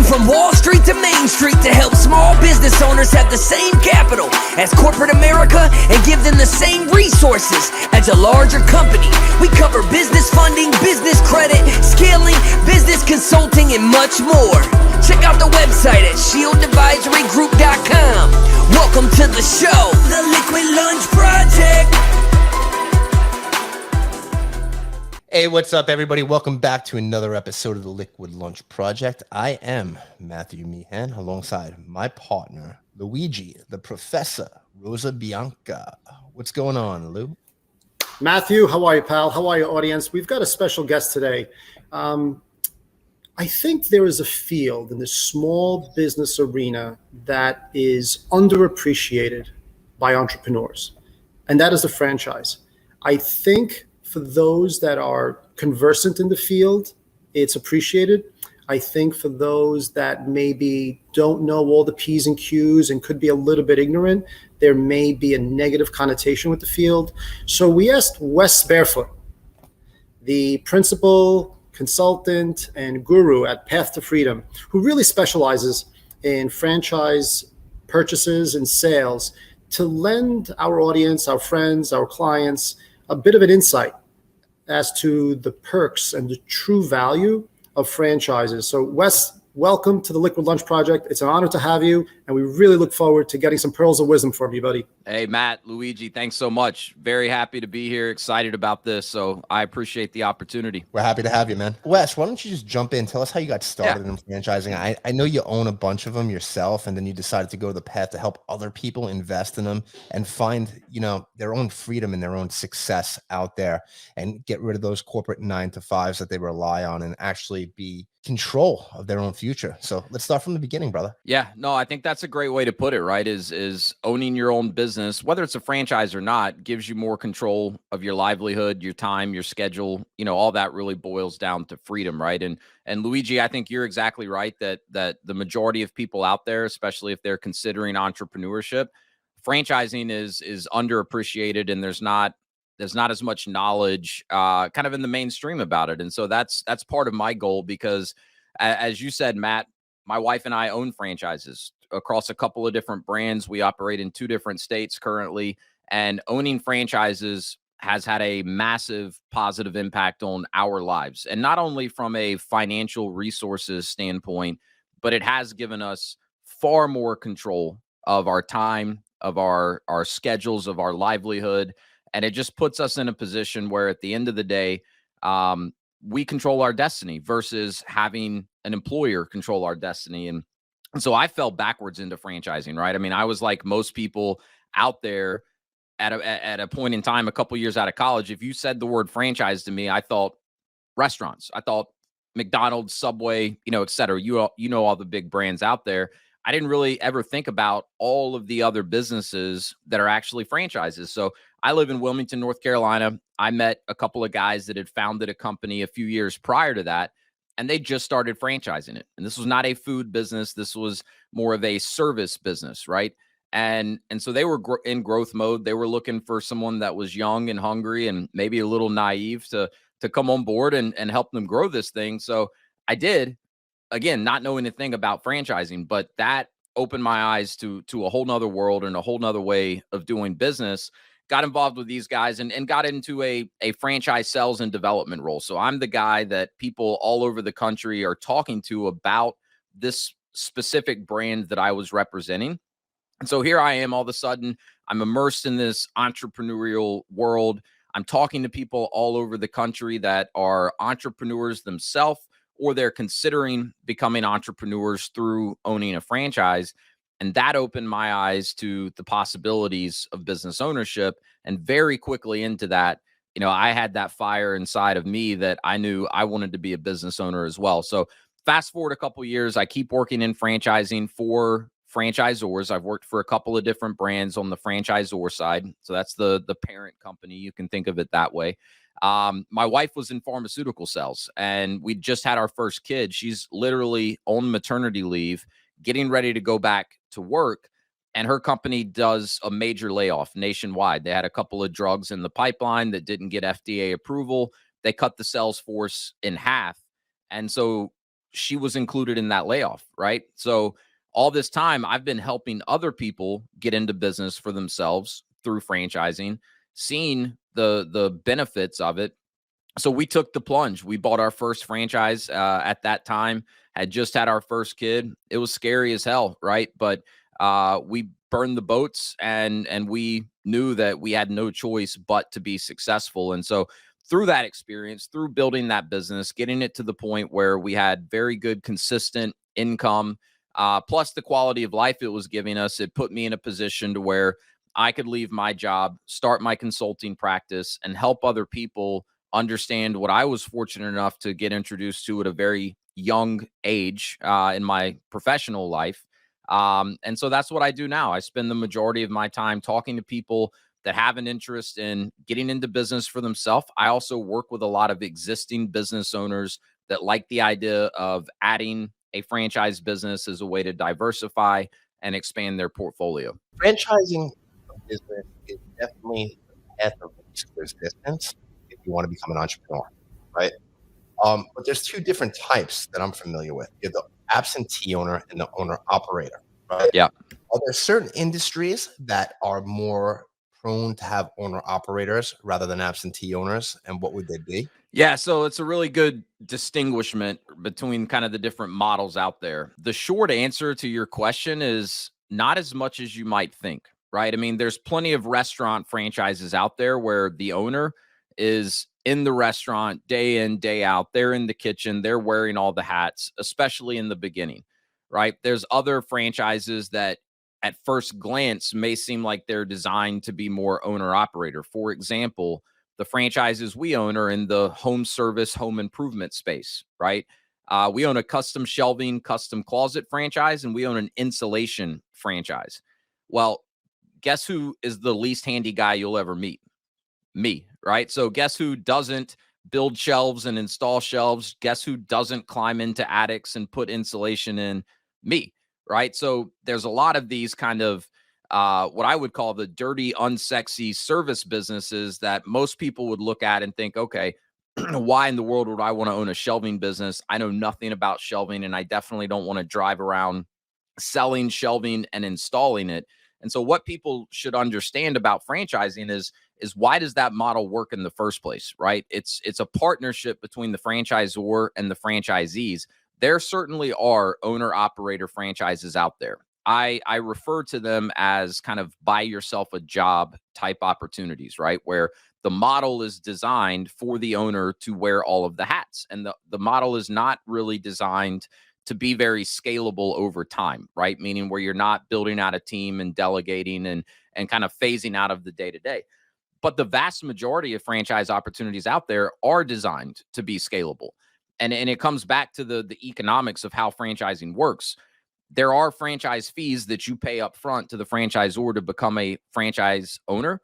From Wall Street to Main Street to help small business owners have the same capital as corporate America and give them the same resources as a larger company. We cover business funding, business credit, scaling, business consulting, and much more. Check out the website at shieldadvisorygroup.com. Welcome to the show, The Liquid Lunch Project. Hey, what's up, everybody? Welcome back to another episode of the Liquid Lunch Project. I am Matthew Meehan alongside my partner, Luigi, the Professor, Rosa Bianca. What's going on, Lou? Matthew, how are you, pal? How are you, audience? We've got a special guest today. I think there is a field in the small business arena that is underappreciated by entrepreneurs, and that is the franchise. I think for those that are conversant in the field, it's appreciated. I think for those that maybe don't know all the P's and Q's and could be a little bit ignorant, there may be a negative connotation with the field. So we asked Wes Barefoot, the principal, consultant, and guru at Path to Freedom, who really specializes in franchise purchases and sales, to lend our audience, our friends, our clients, a bit of an insight as to the perks and the true value of franchises. So Wes, welcome to the Liquid Lunch Project. It's an honor to have you, and we really look forward to getting some pearls of wisdom from you, buddy. Hey, Matt, Luigi, thanks so much. Very happy to be here, excited about this, so I appreciate the opportunity. We're happy to have you, man. Wes, why don't you just jump in? Tell us how you got started in franchising. I know you own a bunch of them yourself, and then you decided to go the path to help other people invest in them and find, their own freedom and their own success out there and get rid of those corporate 9-to-5s that they rely on and actually be control of their own future. So let's start from the beginning, brother. Yeah, no, I think that's a great way to put it, right? Is owning your own business, whether it's a franchise or not, gives you more control of your livelihood, your time, your schedule. All that really boils down to freedom, right? And Luigi, I think you're exactly right that the majority of people out there, especially if they're considering entrepreneurship, franchising is underappreciated, and there's not as much knowledge kind of in the mainstream about it. And so that's part of my goal, because as you said, Matt, my wife and I own franchises across a couple of different brands. We operate in 2 different states currently, and owning franchises has had a massive positive impact on our lives. And not only from a financial resources standpoint, but it has given us far more control of our time, of our schedules, of our livelihood. And it just puts us in a position where at the end of the day, we control our destiny versus having an employer control our destiny. And so I fell backwards into franchising, right? I mean, I was like most people out there at a point in time, a couple years out of college. If you said the word franchise to me, I thought restaurants. I thought McDonald's, Subway, et cetera. You know all the big brands out there. I didn't really ever think about all of the other businesses that are actually franchises. So I live in Wilmington, North Carolina. I met a couple of guys that had founded a company a few years prior to that, and they just started franchising it. And this was not a food business. This was more of a service business, right? And so they were in growth mode. They were looking for someone that was young and hungry and maybe a little naive to come on board and help them grow this thing. So I did, again, not knowing anything about franchising, but that opened my eyes to a whole nother world and a whole nother way of doing business. Got involved with these guys and got into a franchise sales and development role. So I'm the guy that people all over the country are talking to about this specific brand that I was representing. And so here I am, all of a sudden, I'm immersed in this entrepreneurial world. I'm talking to people all over the country that are entrepreneurs themselves, or they're considering becoming entrepreneurs through owning a franchise. And that opened my eyes to the possibilities of business ownership. And very quickly into that, I had that fire inside of me that I knew I wanted to be a business owner as well. So fast forward a couple of years, I keep working in franchising for franchisors. I've worked for a couple of different brands on the franchisor side. So that's the parent company. You can think of it that way. My wife was in pharmaceutical sales, and we just had our first kid. She's literally on maternity leave, getting ready to go back to work. And her company does a major layoff nationwide. They had a couple of drugs in the pipeline that didn't get FDA approval. They cut the sales force in half. And so she was included in that layoff, right? So all this time I've been helping other people get into business for themselves through franchising, seeing the benefits of it. So we took the plunge. We bought our first franchise at that time, had just had our first kid. It was scary as hell, right? But we burned the boats, and we knew that we had no choice but to be successful. And so through that experience, through building that business, getting it to the point where we had very good, consistent income, plus the quality of life it was giving us, it put me in a position to where I could leave my job, start my consulting practice, and help other people understand what I was fortunate enough to get introduced to at a very young age in my professional life. And so that's what I do now. I spend the majority of my time talking to people that have an interest in getting into business for themselves. I also work with a lot of existing business owners that like the idea of adding a franchise business as a way to diversify and expand their portfolio. Franchising business is definitely a path of least resistance if you want to become an entrepreneur, right? But there's two different types that I'm familiar with. You have the absentee owner and the owner operator, right? Yeah. Are there certain industries that are more prone to have owner operators rather than absentee owners, and what would they be? Yeah, so it's a really good distinguishment between kind of the different models out there. The short answer to your question is not as much as you might think, right? I mean, there's plenty of restaurant franchises out there where the owner is in the restaurant day in, day out. They're in the kitchen, they're wearing all the hats, especially in the beginning, right? There's other franchises that at first glance may seem like they're designed to be more owner operator. For example, the franchises we own are in the home service, home improvement space, right? We own a custom shelving, custom closet franchise, and we own an insulation franchise. Well, guess who is the least handy guy you'll ever meet? Me, right? So guess who doesn't build shelves and install shelves? Guess who doesn't climb into attics and put insulation in? Me, right? So there's a lot of these kind of what I would call the dirty, unsexy service businesses that most people would look at and think, okay, why in the world would I want to own a shelving business? I know nothing about shelving, and I definitely don't want to drive around selling shelving and installing it. And so what people should understand about franchising is why does that model work in the first place, right? It's a partnership between the franchisor and the franchisees. There certainly are owner operator franchises out there. I refer to them as kind of buy yourself a job type opportunities, right? Where the model is designed for the owner to wear all of the hats. And the model is not really designed to be very scalable over time, right? Meaning where you're not building out a team and delegating and kind of phasing out of the day-to-day. But the vast majority of franchise opportunities out there are designed to be scalable. And it comes back to the economics of how franchising works. There are franchise fees that you pay up front to the franchisor to become a franchise owner,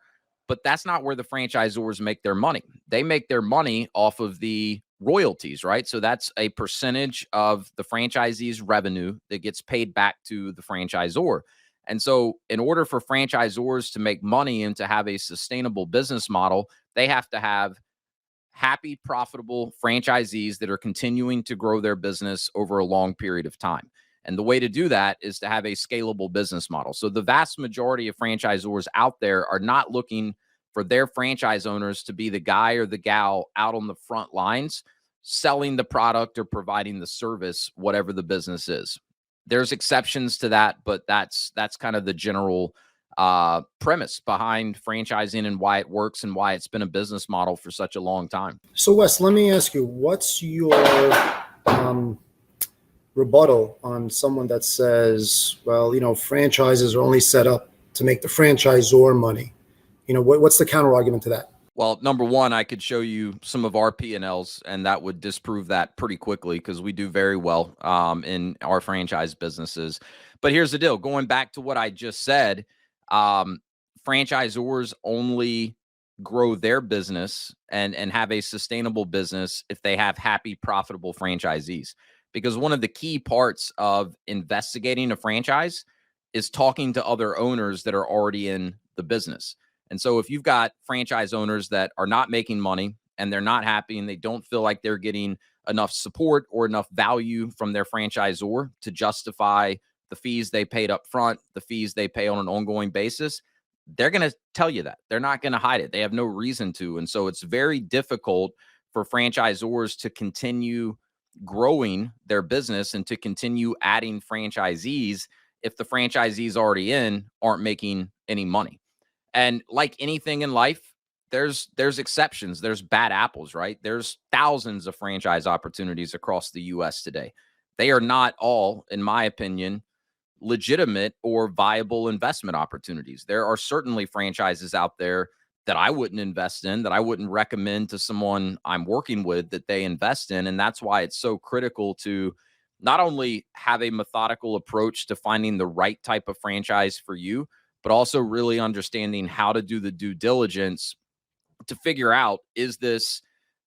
but that's not where the franchisors make their money. They make their money off of the royalties, right? So that's a percentage of the franchisee's revenue that gets paid back to the franchisor. And so in order for franchisors to make money and to have a sustainable business model, they have to have happy, profitable franchisees that are continuing to grow their business over a long period of time. And the way to do that is to have a scalable business model. So the vast majority of franchisors out there are not looking for their franchise owners to be the guy or the gal out on the front lines, selling the product or providing the service, whatever the business is. There's exceptions to that, but that's kind of the general premise behind franchising and why it works and why it's been a business model for such a long time. So Wes, let me ask you, what's your rebuttal on someone that says, well, franchises are only set up to make the franchisor money? What's the counter argument to that? Well, number one, I could show you some of our P&Ls, and that would disprove that pretty quickly because we do very well in our franchise businesses. But here's the deal. Going back to what I just said, franchisors only grow their business and have a sustainable business if they have happy, profitable franchisees. Because one of the key parts of investigating a franchise is talking to other owners that are already in the business. And so if you've got franchise owners that are not making money, and they're not happy and they don't feel like they're getting enough support or enough value from their franchisor to justify the fees they paid up front, the fees they pay on an ongoing basis, they're going to tell you that. They're not going to hide it. They have no reason to. And so it's very difficult for franchisors to continue growing their business and to continue adding franchisees if the franchisees already in aren't making any money. And like anything in life, there's exceptions. There's bad apples, right? There's thousands of franchise opportunities across the US today. They are not all, in my opinion, legitimate or viable investment opportunities. There are certainly franchises out there that I wouldn't invest in, that I wouldn't recommend to someone I'm working with that they invest in. And that's why it's so critical to not only have a methodical approach to finding the right type of franchise for you, but also really understanding how to do the due diligence to figure out, is this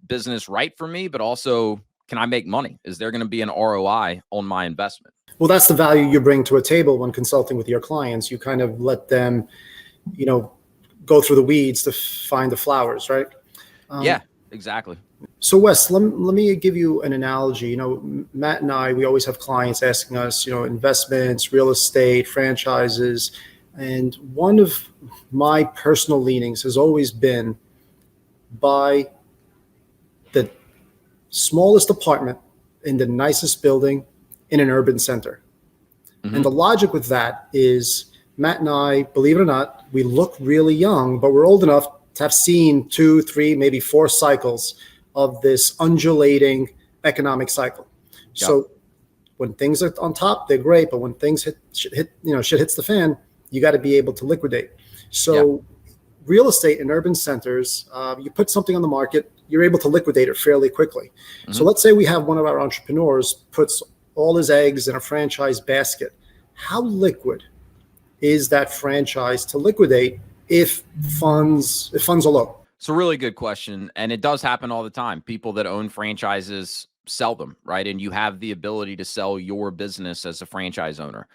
business right for me? But also, can I make money? Is there going to be an ROI on my investment? Well, that's the value you bring to a table when consulting with your clients. You kind of let them, go through the weeds to find the flowers, right? Yeah, exactly. So Wes, let me give you an analogy. Matt and I, we always have clients asking us, investments, real estate, franchises. And one of my personal leanings has always been buy the smallest apartment in the nicest building in an urban center. Mm-hmm. And the logic with that is Matt and I, believe it or not, we look really young, but we're old enough to have seen 2, 3, maybe 4 cycles of this undulating economic cycle. Yep. So when things are on top, they're great, but when things shit hits the fan, you got to be able to liquidate. So real estate in urban centers, you put something on the market, you're able to liquidate it fairly quickly. Mm-hmm. So let's say we have one of our entrepreneurs puts all his eggs in a franchise basket. How liquid is that franchise to liquidate if funds are low? It's a really good question. And it does happen all the time. People that own franchises sell them, right? And you have the ability to sell your business as a franchise owner.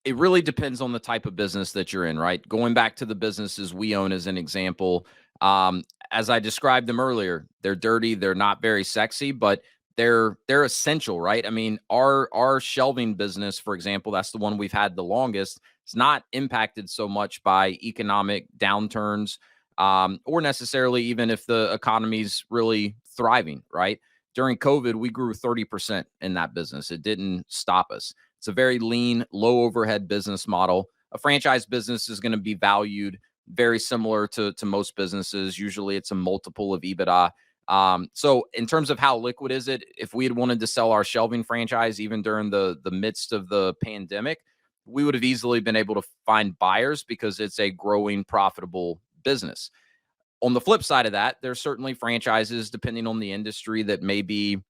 It really depends on the type of business that you're in, right? Going back to the businesses we own as an example, as I described them earlier, they're dirty, they're not very sexy, but they're essential, right? I mean, our shelving business, for example, that's the one we've had the longest. It's not impacted so much by economic downturns, or necessarily even if the economy's really thriving, right? During COVID, we grew 30% in that business. It didn't stop us. It's a very lean, low overhead business model. A franchise business is going to be valued very similar to most businesses. Usually it's a multiple of EBITDA. So in terms of how liquid is it, if we had wanted to sell our shelving franchise, even during the midst of the pandemic, we would have easily been able to find buyers because it's a growing, profitable business. On the flip side of that, there's certainly franchises, depending on the industry, that may be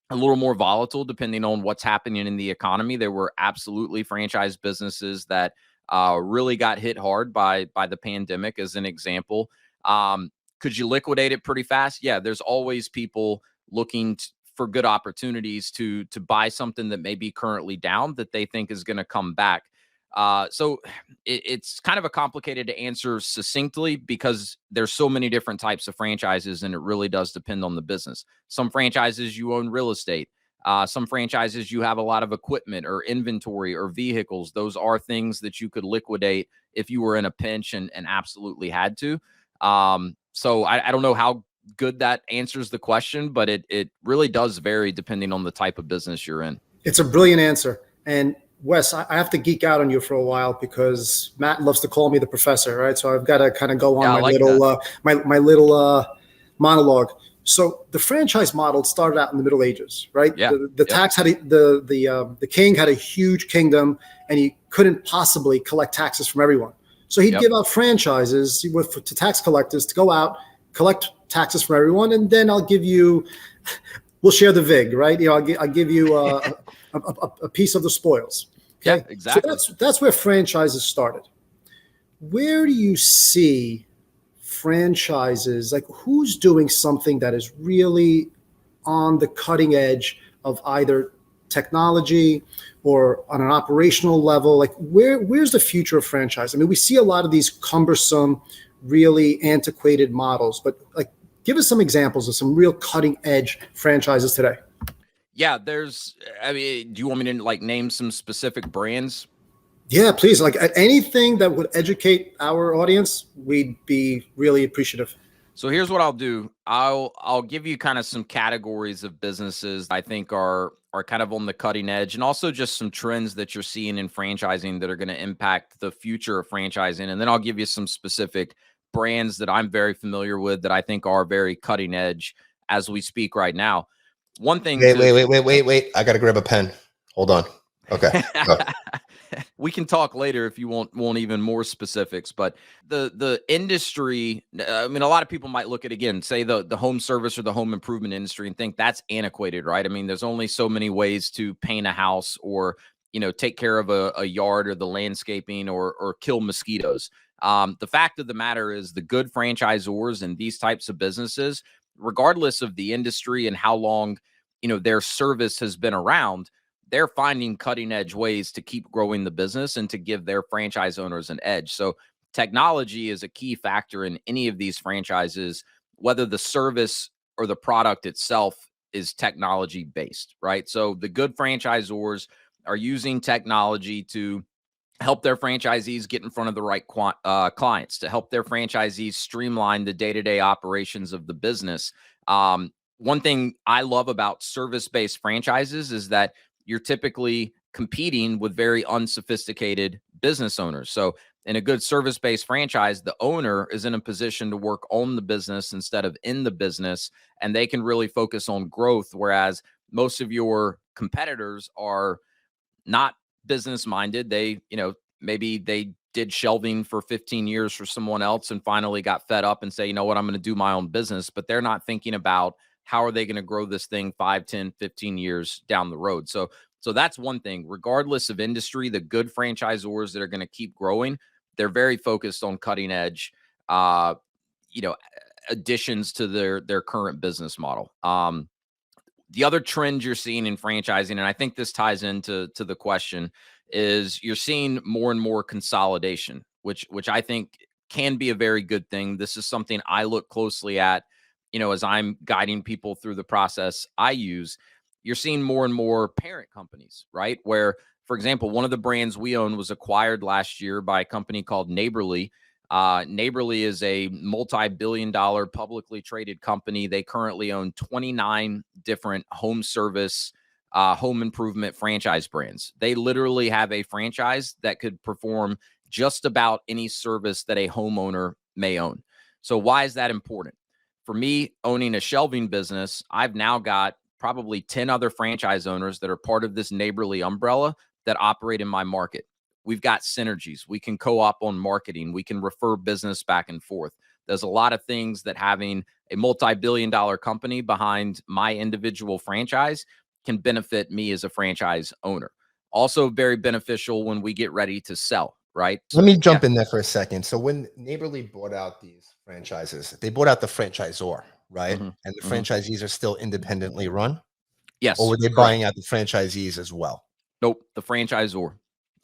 a little more volatile depending on what's happening in the economy. There were absolutely franchise businesses that really got hit hard by the pandemic, as an example. Could you liquidate it pretty fast? Yeah, there's always people looking for good opportunities to buy something that may be currently down that they think is going to come back. So it's kind of a complicated to answer succinctly because there's so many different types of franchises, and it really does depend on the business. Some franchises, you own real estate. Some franchises, you have a lot of equipment or inventory or vehicles. Those are things that you could liquidate if you were in a pinch and absolutely had to. So I don't know how good that answers the question, but it really does vary depending on the type of business you're in. It's a brilliant answer. And Wes, I have to geek out on you for a while because Matt loves to call me the professor, right? So I've got to kind of go on my little monologue. So the franchise model started out in the Middle Ages, right? Yeah. The tax had the king had a huge kingdom, and he couldn't possibly collect taxes from everyone. So he'd give out franchises to tax collectors to go out, collect taxes from everyone, and then we'll share the vig, right? I'll give you a piece of the spoils. Okay? Yeah, exactly. So that's where franchises started. Where do you see franchises, like who's doing something that is really on the cutting edge of either technology or on an operational level? Like where's the future of franchise? I mean, we see a lot of these cumbersome, really antiquated models, but like Give us some examples of some real cutting edge franchises today. Yeah, I mean, do you want me to like name some specific brands? Yeah, please. Like anything that would educate our audience, we'd be really appreciative. So here's what I'll do. I'll give you kind of some categories of businesses I think are kind of on the cutting edge, and also just some trends that you're seeing in franchising that are going to impact the future of franchising. And then I'll give you some specific brands that I'm very familiar with that I think are very cutting edge as we speak right now. One thing. Wait. I got to grab a pen. Hold on. Okay. We can talk later if you want even more specifics, but the industry, I mean, a lot of people might look at, again, say the home service or the home improvement industry and think that's antiquated, right? I mean, there's only so many ways to paint a house or, take care of a yard or the landscaping or kill mosquitoes. The fact of the matter is the good franchisors and these types of businesses, regardless of the industry and how long, their service has been around, they're finding cutting edge ways to keep growing the business and to give their franchise owners an edge. So technology is a key factor in any of these franchises, whether the service or the product itself is technology based, right? So the good franchisors are using technology to help their franchisees get in front of the right clients, to help their franchisees streamline the day-to-day operations of the business. One thing I love about service-based franchises is that you're typically competing with very unsophisticated business owners. So in a good service-based franchise, the owner is in a position to work on the business instead of in the business, and they can really focus on growth. Whereas most of your competitors are not business minded. They, maybe they did shelving for 15 years for someone else and finally got fed up and say, you know what, I'm going to do my own business, but they're not thinking about how are they going to grow this thing 5, 10, 15 years down the road. So that's one thing. Regardless of industry, the good franchisors that are going to keep growing, they're very focused on cutting edge, additions to their current business model. The other trend you're seeing in franchising, and I think this ties into the question, is you're seeing more and more consolidation, which I think can be a very good thing. This is something I look closely at, as I'm guiding people through the process I use. You're seeing more and more parent companies, right? Where, for example, one of the brands we own was acquired last year by a company called Neighborly. Neighborly is a multi-billion-dollar publicly traded company. They currently own 29 different home service, home improvement franchise brands. They literally have a franchise that could perform just about any service that a homeowner may own. So why is that important? For me, owning a shelving business, I've now got probably 10 other franchise owners that are part of this Neighborly umbrella that operate in my market. We've got synergies. We can co-op on marketing. We can refer business back and forth. There's a lot of things that having a multi-billion-dollar company behind my individual franchise can benefit me as a franchise owner. Also very beneficial when we get ready to sell, right? Let me jump in there for a second. So when Neighborly bought out these franchises, they bought out the franchisor, right? Mm-hmm. And the franchisees are still independently run? Yes. Or were they buying out the franchisees as well? Nope, the franchisor.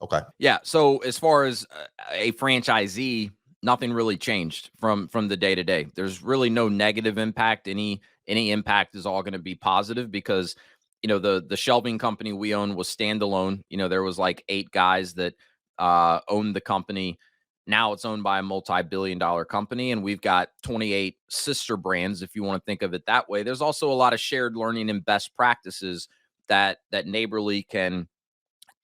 Okay. Yeah. So as far as a franchisee, nothing really changed from the day to day. There's really no negative impact. Any impact is all going to be positive because, the shelving company we own was standalone. There was like 8 guys that owned the company. Now it's owned by a multi-billion-dollar company, and we've got 28 sister brands, if you want to think of it that way. There's also a lot of shared learning and best practices that Neighborly can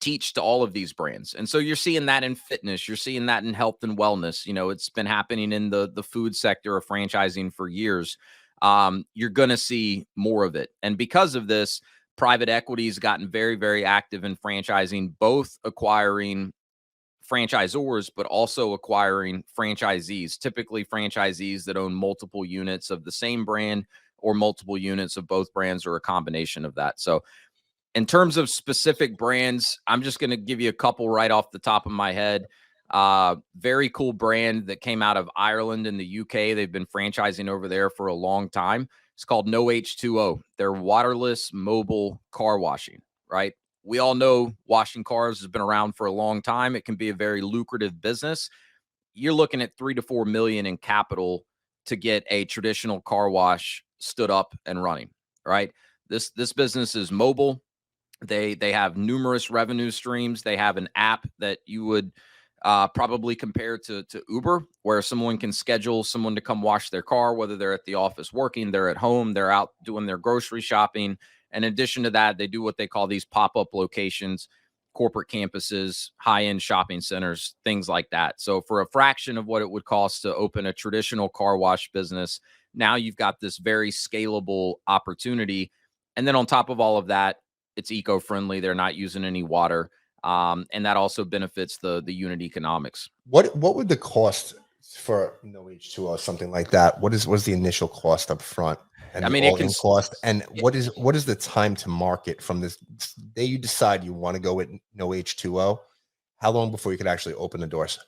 teach to all of these brands. And so you're seeing that in fitness, you're seeing that in health and wellness. It's been happening in the food sector of franchising for years. You're going to see more of it. And because of this, private equity has gotten very, very active in franchising, both acquiring franchisors, but also acquiring franchisees, typically franchisees that own multiple units of the same brand or multiple units of both brands or a combination of that. So in terms of specific brands, I'm just going to give you a couple right off the top of my head. Very cool brand that came out of Ireland and the UK. They've been franchising over there for a long time. It's called No H2O. They're waterless mobile car washing, right? We all know washing cars has been around for a long time. It can be a very lucrative business. You're looking at $3 to $4 million in capital to get a traditional car wash stood up and running, right? This business is mobile. They have numerous revenue streams. They have an app that you would probably compare to Uber, where someone can schedule someone to come wash their car, whether they're at the office working, they're at home, they're out doing their grocery shopping. And in addition to that, they do what they call these pop-up locations, corporate campuses, high-end shopping centers, things like that. So for a fraction of what it would cost to open a traditional car wash business, now you've got this very scalable opportunity. And then on top of all of that, it's eco-friendly. They're not using any water. And that also benefits the unit economics. What would the cost for no H2O, something like that? What's the initial cost up front? And I mean, it can cost. And what is the time to market from this day you decide you want to go with no H2O? How long before you could actually open the doors?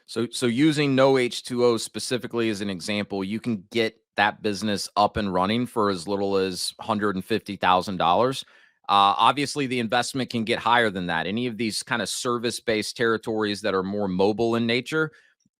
So using no H2O specifically as an example, you can get that business up and running for as little as $150,000. Obviously, the investment can get higher than that. Any of these kind of service-based territories that are more mobile in nature,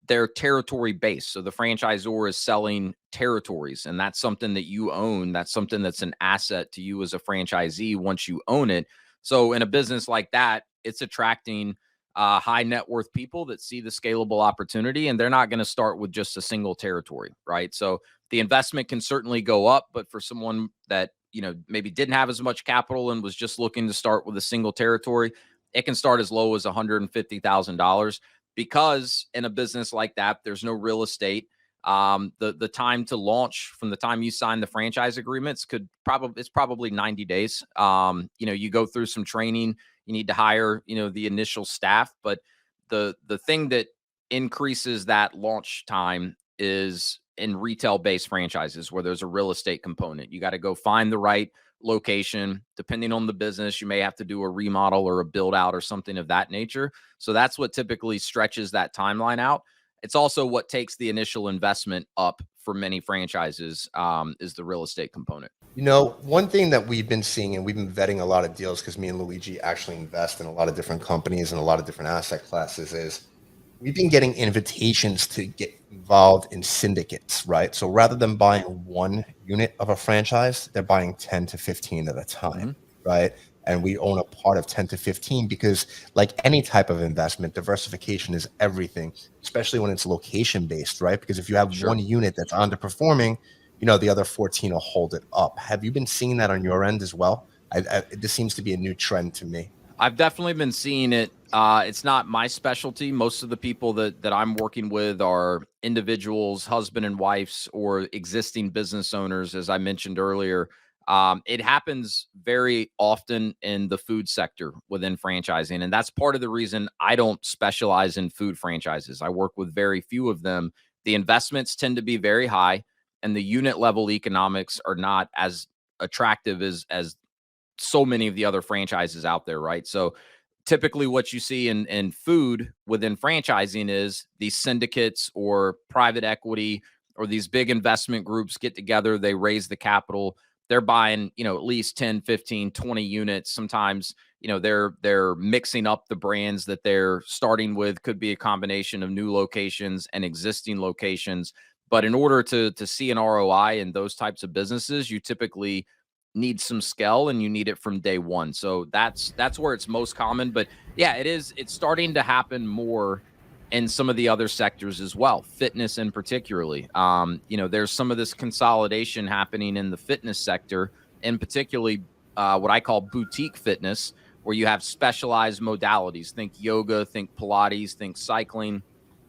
they're territory-based. So the franchisor is selling territories, and that's something that you own. That's something that's an asset to you as a franchisee once you own it. So in a business like that, it's attracting high net worth people that see the scalable opportunity, and they're not going to start with just a single territory, right? So the investment can certainly go up, but for someone that maybe didn't have as much capital and was just looking to start with a single territory, it can start as low as $150,000, because in a business like that, there's no real estate. The time to launch from the time you sign the franchise agreements it's probably 90 days. You go through some training, you need to hire, the initial staff, but the thing that increases that launch time is in retail-based franchises where there's a real estate component. You got to go find the right location. Depending on the business, you may have to do a remodel or a build out or something of that nature. So that's what typically stretches that timeline out. It's also what takes the initial investment up for many franchises, is the real estate component. One thing that we've been seeing, and we've been vetting a lot of deals because me and Luigi actually invest in a lot of different companies and a lot of different asset classes, is we've been getting invitations to get involved in syndicates, right? So rather than buying one unit of a franchise, they're buying 10 to 15 at a time, right? And we own a part of 10 to 15 because, like any type of investment, diversification is everything, especially when it's location based, right? Because if you have one unit that's underperforming, the other 14 will hold it up. Have you been seeing that on your end as well? This seems to be a new trend to me. I've definitely been seeing it. It's not my specialty. Most of the people that I'm working with are individuals, husband and wives, or existing business owners, as I mentioned earlier. It happens very often in the food sector within franchising. And that's part of the reason I don't specialize in food franchises. I work with very few of them. The investments tend to be very high, and the unit level economics are not as attractive as so many of the other franchises out there, right? So typically what you see in food within franchising is these syndicates or private equity or these big investment groups get together, they raise the capital, they're buying, at least 10, 15, 20 units. Sometimes, they're mixing up the brands that they're starting with. Could be a combination of new locations and existing locations. But in order to see an ROI in those types of businesses, you typically need some scale, and you need it from day one. So that's where it's most common. But yeah, it's starting to happen more in some of the other sectors as well, fitness in particularly. There's some of this consolidation happening in the fitness sector, and particularly what I call boutique fitness, where you have specialized modalities. Think yoga, think Pilates, think cycling.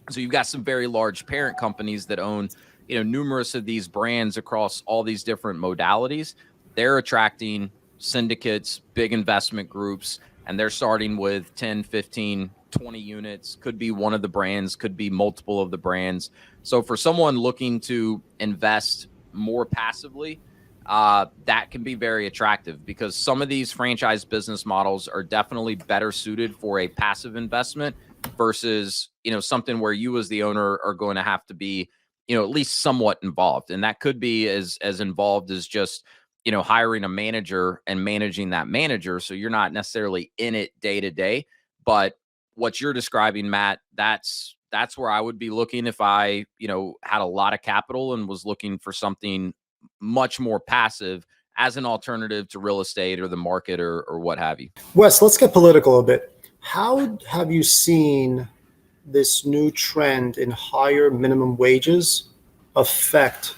So you've got some very large parent companies that own, numerous of these brands across all these different modalities. They're attracting syndicates, big investment groups, and they're starting with 10, 15, 20 units. Could be one of the brands, could be multiple of the brands. So for someone looking to invest more passively, that can be very attractive, because some of these franchise business models are definitely better suited for a passive investment versus, something where you as the owner are going to have to be, at least somewhat involved. And that could be as involved as just, hiring a manager and managing that manager. So you're not necessarily in it day to day, but what you're describing, Matt, that's that's where I would be looking if I, had a lot of capital and was looking for something much more passive as an alternative to real estate or the market or what have you. Wes, let's get political a bit. How have you seen this new trend in higher minimum wages affect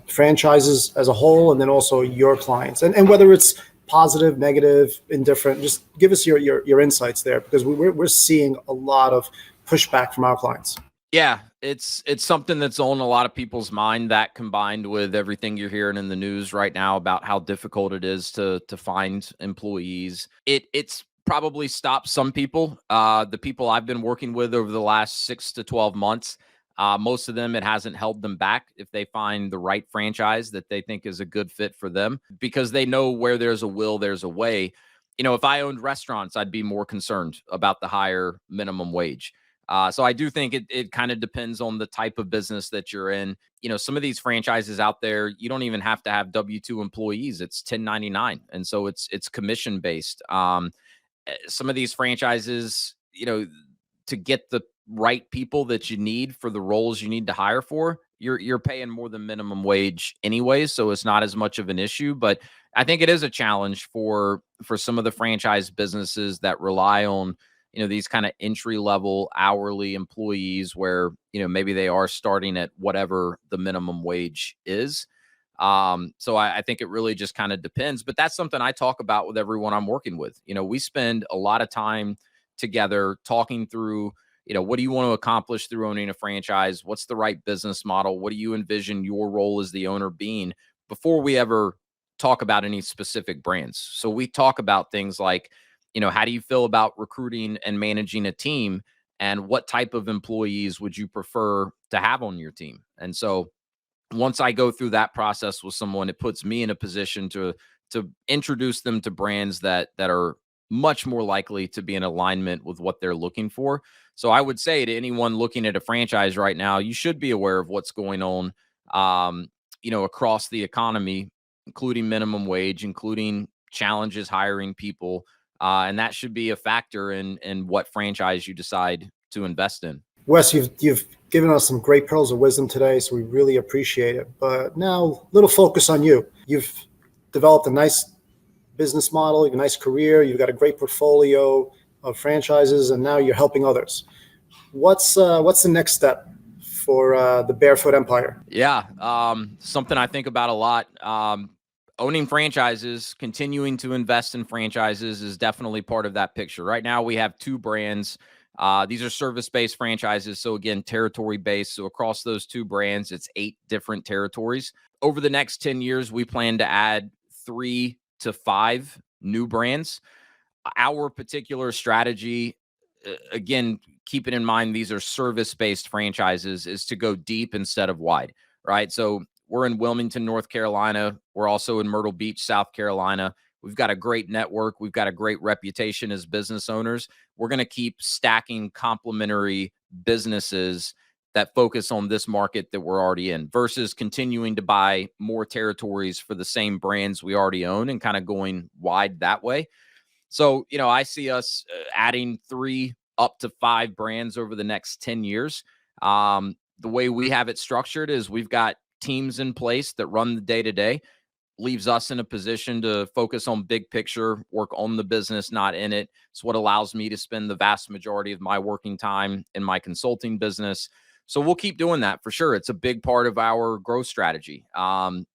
franchises as a whole, and then also your clients, and whether it's positive, negative, indifferent? Just give us your insights there, because we're seeing a lot of pushback from our clients. Yeah, it's something that's on a lot of people's mind, that combined with everything you're hearing in the news right now about how difficult it is to find employees. It's probably stopped some people. The people I've been working with over the last 6 to 12 months, most of them, it hasn't held them back if they find the right franchise that they think is a good fit for them, because they know where there's a will, there's a way. If I owned restaurants, I'd be more concerned about the higher minimum wage. So I do think it kind of depends on the type of business that you're in. Some of these franchises out there, you don't even have to have W-2 employees. It's 1099. And so it's commission based. Some of these franchises, to get the right people that you need for the roles you need to hire for, you're paying more than minimum wage anyway. So it's not as much of an issue, but I think it is a challenge for some of the franchise businesses that rely on, these kind of entry level hourly employees where, maybe they are starting at whatever the minimum wage is. So I think it really just kind of depends, but that's something I talk about with everyone I'm working with. We spend a lot of time together talking through, what do you want to accomplish through owning a franchise? What's the right business model? What do you envision your role as the owner being, before we ever talk about any specific brands? So we talk about things like, how do you feel about recruiting and managing a team? And what type of employees would you prefer to have on your team? And so once I go through that process with someone, it puts me in a position to introduce them to brands that are much more likely to be in alignment with what they're looking for. So I would say to anyone looking at a franchise right now, you should be aware of what's going on, across the economy, including minimum wage, including challenges hiring people. And that should be a factor in what franchise you decide to invest in. Wes, you've given us some great pearls of wisdom today, so we really appreciate it. But now, little focus on you. You've developed a nice business model, you have a nice career, you've got a great portfolio of franchises, and now you're helping others. What's the next step for the Barefoot Empire? Yeah, something I think about a lot. Owning franchises, continuing to invest in franchises is definitely part of that picture. Right now, we have 2 brands. These are service-based franchises. So again, territory-based. So across those 2 brands, it's 8 different territories. Over the next 10 years, we plan to add 3 to 5 new brands. Our particular strategy, again, keeping in mind these are service-based franchises, is to go deep instead of wide, right? So we're in Wilmington, North Carolina. We're also in Myrtle Beach, South Carolina. We've got a great network. We've got a great reputation as business owners. We're going to keep stacking complementary businesses that focus on this market that we're already in, versus continuing to buy more territories for the same brands we already own and kind of going wide that way. So, I see us adding 3 up to 5 brands over the next 10 years. The way we have it structured is we've got teams in place that run the day-to-day, leaves us in a position to focus on big picture, work on the business, not in it. It's what allows me to spend the vast majority of my working time in my consulting business. So we'll keep doing that for sure. It's a big part of our growth strategy.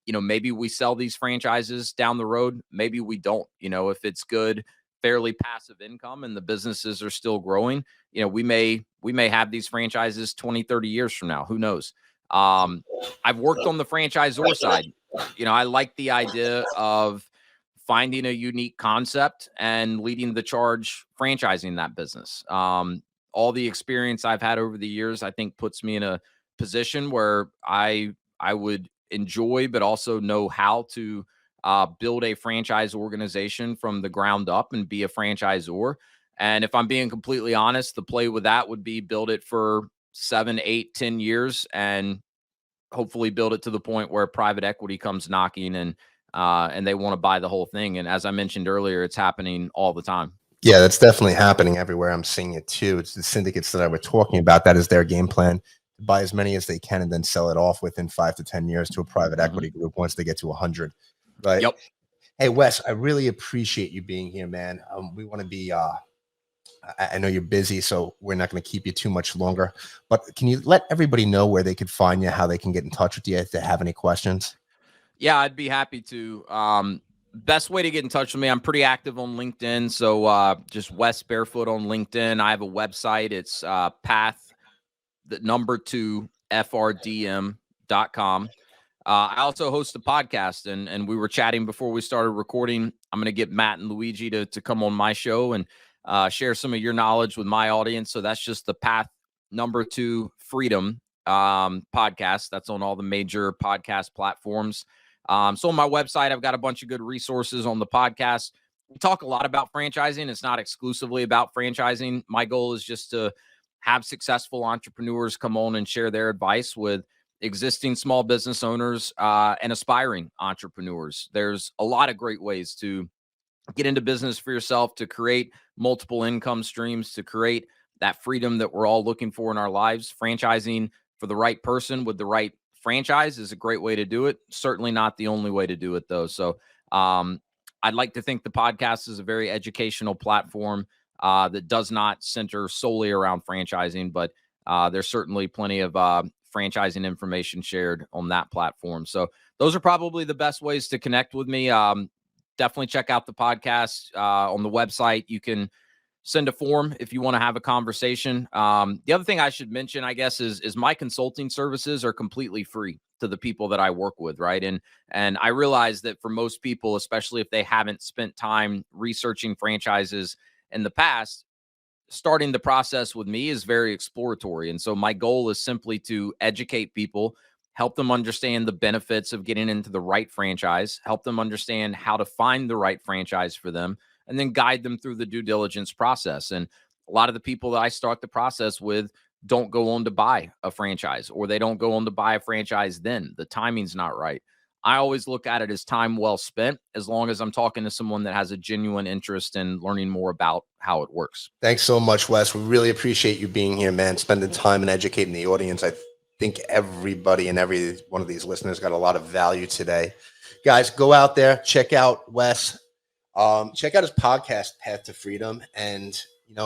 Maybe we sell these franchises down the road. Maybe we don't. If it's good, fairly passive income and the businesses are still growing, we may have these franchises 20, 30 years from now. Who knows? I've worked on the franchisor side. I like the idea of finding a unique concept and leading the charge franchising that business. All the experience I've had over the years, I think, puts me in a position where I would enjoy, but also know how to build a franchise organization from the ground up and be a franchisor. And if I'm being completely honest, the play with that would be build it for 7, 8, 10 years and hopefully build it to the point where private equity comes knocking and they want to buy the whole thing. And as I mentioned earlier, it's happening all the time. Yeah, that's definitely happening everywhere. I'm seeing it too. It's the syndicates that I were talking about. That is their game plan: to buy as many as they can and then sell it off within 5 to 10 years to a private equity group once they get to 100. Right. Yep. Hey, Wes, I really appreciate you being here, man. We want to be, I know you're busy, so we're not going to keep you too much longer, but can you let everybody know where they could find you, how they can get in touch with you if they have any questions? Yeah, I'd be happy to. Best way to get in touch with me, I'm pretty active on LinkedIn. So just Wes Barefoot on LinkedIn. I have a website. It's path, the number 2, FRDM.com. I also host a podcast, and we were chatting before we started recording. I'm going to get Matt and Luigi to come on my show and share some of your knowledge with my audience. So that's just the path, number 2, freedom podcast. That's on all the major podcast platforms. So on my website, I've got a bunch of good resources on the podcast. We talk a lot about franchising. It's not exclusively about franchising. My goal is just to have successful entrepreneurs come on and share their advice with existing small business owners and aspiring entrepreneurs. There's a lot of great ways to get into business for yourself, to create multiple income streams, to create that freedom that we're all looking for in our lives. Franchising for the right person with the right franchise is a great way to do it. Certainly not the only way to do it, though. So I'd like to think the podcast is a very educational platform that does not center solely around franchising, but there's certainly plenty of franchising information shared on that platform. So those are probably the best ways to connect with me. Definitely check out the podcast on the website. You can send a form if you want to have a conversation. The other thing I should mention, I guess, is my consulting services are completely free to the people that I work with, right? And I realize that for most people, especially if they haven't spent time researching franchises in the past, starting the process with me is very exploratory. And so my goal is simply to educate people, help them understand the benefits of getting into the right franchise, help them understand how to find the right franchise for them, and then guide them through the due diligence process. And a lot of the people that I start the process with don't go on to buy a franchise, or they don't go on to buy a franchise then. The timing's not right. I always look at it as time well spent, as long as I'm talking to someone that has a genuine interest in learning more about how it works. Thanks so much, Wes. We really appreciate you being here, man, spending time and educating the audience. I think everybody and every one of these listeners got a lot of value today. Guys, go out there, check out Wes. Check out his podcast, Path to Freedom, and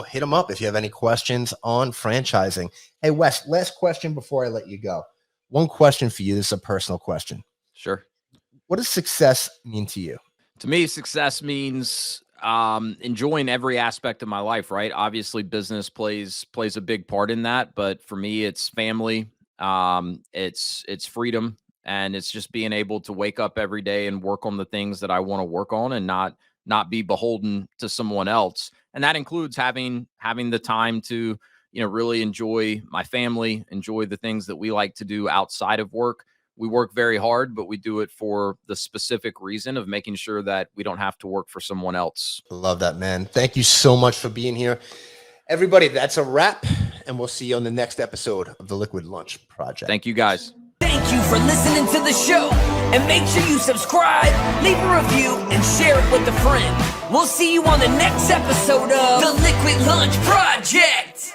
hit him up if you have any questions on franchising. Hey, Wes, last question before I let you go. One question for you. This is a personal question. Sure. What does success mean to you? To me, success means enjoying every aspect of my life, right? Obviously, business plays a big part in that, but for me, it's family, it's freedom, and it's just being able to wake up every day and work on the things that I want to work on, and not be beholden to someone else. And that includes having the time to really enjoy my family, enjoy the things that we like to do outside of work. We work very hard, but we do it for the specific reason of making sure that we don't have to work for someone else. I love that, man. Thank you so much for being here. Everybody, that's a wrap, and we'll see you on the next episode of the Liquid Lunch Project. Thank you, guys. Thank you for listening to the show. And make sure you subscribe, leave a review, and share it with a friend. We'll see you on the next episode of the Liquid Lunch Project.